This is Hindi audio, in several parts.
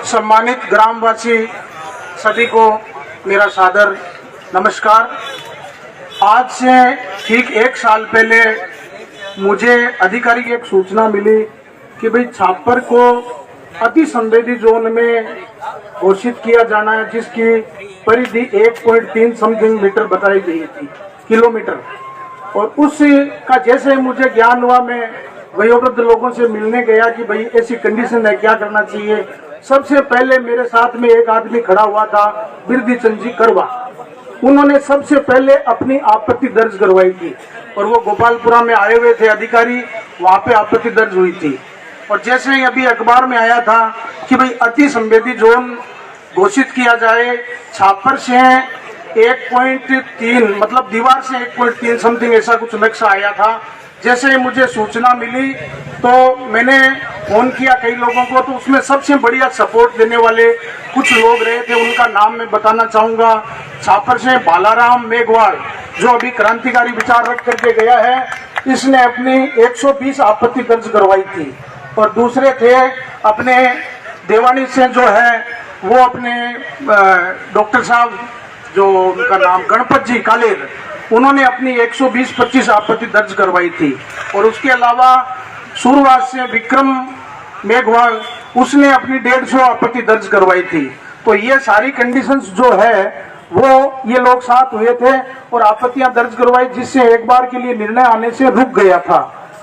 सम्मानित ग्रामवासी सभी को मेरा सादर नमस्कार। आज से ठीक 1 साल पहले मुझे अधिकारी की एक सूचना मिली कि भाई छापर को अति संवेदी जोन में घोषित किया जाना है, जिसकी परिधि 1.3 समथिंग मीटर बताई गई थी, किलोमीटर। और उसका जैसे मुझे ज्ञान हुआ, मैं वयोवृद्ध लोगों से मिलने गया कि भाई ऐसी कंडीशन है, क्या करना चाहिए। सबसे पहले मेरे साथ में एक आदमी खड़ा हुआ था, बिरदी चंद जी करवा। उन्होंने सबसे पहले अपनी आपत्ति दर्ज करवाई थी और वो गोपालपुरा में आए हुए थे अधिकारी, वहां पे आपत्ति दर्ज हुई थी। और जैसे ही अभी अखबार में आया था कि भाई अति संवेदी जोन घोषित किया जाए, छापर से 1.3 मतलब दीवार से 1.3 समथिंग ऐसा कुछ नक्शा आया था। जैसे ही मुझे सूचना मिली तो मैंने फोन किया कई लोगों को, तो उसमें सबसे बढ़िया सपोर्ट देने वाले कुछ लोग रहे थे, उनका नाम मैं बताना चाहूंगा। छापर से बालाराम मेघवाल, जो अभी क्रांतिकारी विचार रख करके गया है, इसने अपनी 120 आपत्ति दर्ज करवाई थी। और दूसरे थे अपने देवानी से जो है वो अपने डॉक्टर साहब, जो उनका नाम गणपत जी कालेर, उन्होंने अपनी 120-25 आपत्ति दर्ज करवाई थी। और उसके अलावा शुरुआत से विक्रम मेघवाल, उसने अपनी 150 आपत्ति दर्ज करवाई थी। तो ये सारी कंडीशंस जो है वो ये लोग साथ हुए थे और आपत्तियां दर्ज करवाई, जिससे एक बार के लिए निर्णय आने से रुक गया था।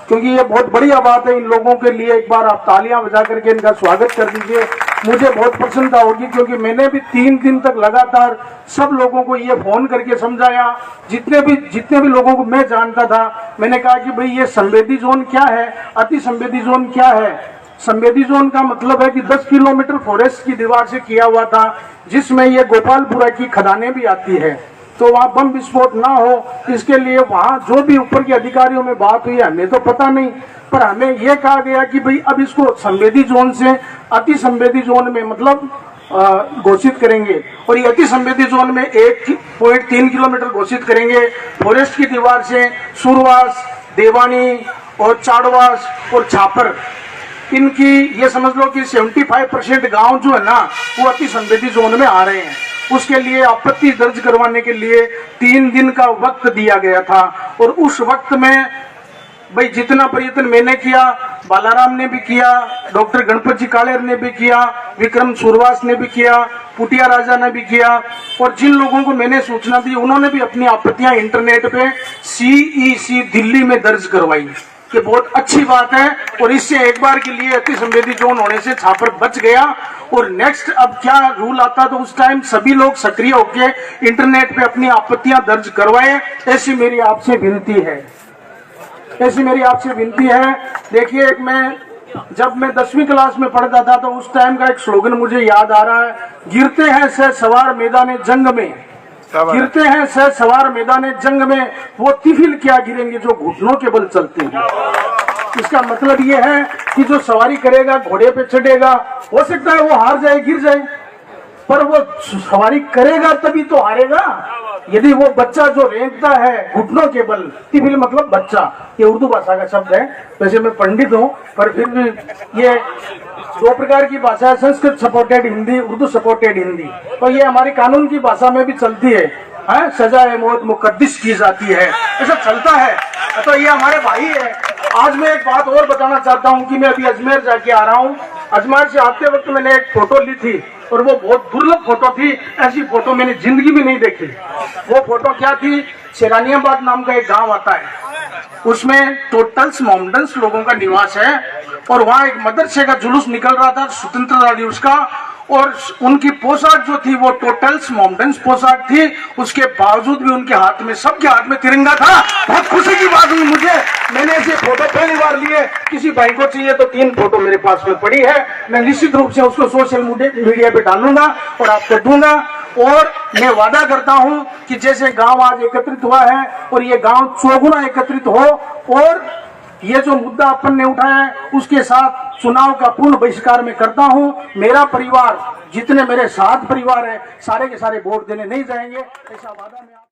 क्योंकि ये बहुत बढ़िया बात है इन लोगों के लिए, एक बार आप तालियां बजा करके इनका स्वागत कर दीजिए। मुझे बहुत प्रसन्नता होगी, क्योंकि मैंने भी 3 दिन तक लगातार सब लोगों को ये फोन करके समझाया, जितने भी लोगों को मैं जानता था। मैंने कहा कि भाई ये संवेदी जोन क्या है, अति संवेदी जोन क्या है। संवेदी जोन का मतलब है कि 10 किलोमीटर फॉरेस्ट की दीवार से किया हुआ था, जिसमें ये गोपालपुरा की खदानें भी आती है, तो वहाँ बम विस्फोट ना हो, इसके लिए वहाँ जो भी ऊपर के अधिकारियों में बात हुई, हमें तो पता नहीं, पर हमें यह कहा गया कि भाई अब इसको संवेदी जोन से अति संवेदी जोन में मतलब घोषित करेंगे। और ये अति संवेदी जोन में 1.3 किलोमीटर घोषित करेंगे। फॉरेस्ट की दीवार से सुरवास, देवानी और चाड़वास और छापर, इनकी ये समझ लो कि 75% गांव जो है ना वो अति संवेदी जोन में आ रहे हैं। उसके लिए आपत्ति दर्ज करवाने के लिए 3 दिन का वक्त दिया गया था। और उस वक्त में भाई जितना प्रयत्न मैंने किया, बालाराम ने भी किया, डॉक्टर गणपत जी कालेर ने भी किया, विक्रम सुरवास ने भी किया, पुटिया राजा ने भी किया, और जिन लोगों को मैंने सूचना दी उन्होंने भी अपनी आपत्तियां इंटरनेट पे CEC दिल्ली में दर्ज करवाई। कि बहुत अच्छी बात है, और इससे एक बार के लिए अति संवेदी जोन होने से छापर बच गया। और नेक्स्ट अब क्या रूल आता तो उस टाइम सभी लोग सक्रिय होकर इंटरनेट पे अपनी आपत्तियां दर्ज करवाएं, ऐसी मेरी आपसे विनती है। देखिए, जब मैं 10वीं क्लास में पढ़ता था तो उस टाइम का एक स्लोगन मुझे याद आ रहा है, गिरते हैं सह सवार मैदाने जंग में, गिरते हैं सह सवार मैदाने जंग में, वो तिफिल क्या गिरेंगे जो घुटनों के बल चलते हैं। इसका मतलब ये है कि जो सवारी करेगा, घोड़े पे चढ़ेगा, हो सकता है वो हार जाए, गिर जाए, पर वो सवारी करेगा तभी तो हारेगा। यदि वो बच्चा जो रेंगता है घुटनों के बल, तिफिल मतलब बच्चा, ये उर्दू भाषा का शब्द है। वैसे मैं पंडित हूँ, पर फिर भी ये 2 प्रकार की भाषा है, संस्कृत सपोर्टेड हिंदी, उर्दू सपोर्टेड हिंदी। तो ये हमारी कानून की भाषा में भी चलती है, सजाए मौत मुकद्दस की जाती है, ऐसा चलता है। तो ये हमारे भाई है। आज मैं एक बात और बताना चाहता हूँ कि मैं अभी अजमेर जाके आ रहा हूँ। अजमेर से आते वक्त मैंने एक फोटो ली थी, और वो बहुत दुर्लभ फोटो थी, ऐसी फोटो मैंने जिंदगी में नहीं देखी। वो फोटो क्या थी, शेरानियाबाद नाम का एक गांव आता है, उसमें टोटल्स मोमडन्स लोगों का निवास है, और वहाँ एक मदरसे का जुलूस निकल रहा था स्वतंत्रता दिवस का, और उनकी पोशाक जो थी वो टोटल्स मोमडन्स पोशाक थी। उसके बावजूद भी उनके हाथ में, सबके हाथ में तिरंगा था। बहुत खुशी की बात हुई मुझे, मैंने ऐसे फोटो पहली बार लिए। किसी भाई को चाहिए तो 3 फोटो मेरे पास में पड़ी है, मैं निश्चित रूप से उसको सोशल मीडिया पे डालूंगा और आपको दूंगा। और मैं वादा करता हूं कि जैसे गांव आज एकत्रित हुआ है और ये गांव चौगुना एकत्रित हो, और ये जो मुद्दा अपन ने उठाया है उसके साथ चुनाव का पूर्ण बहिष्कार मैं करता हूं। मेरा परिवार, जितने मेरे साथ परिवार है, सारे के सारे वोट देने नहीं जाएंगे, ऐसा वादा मैं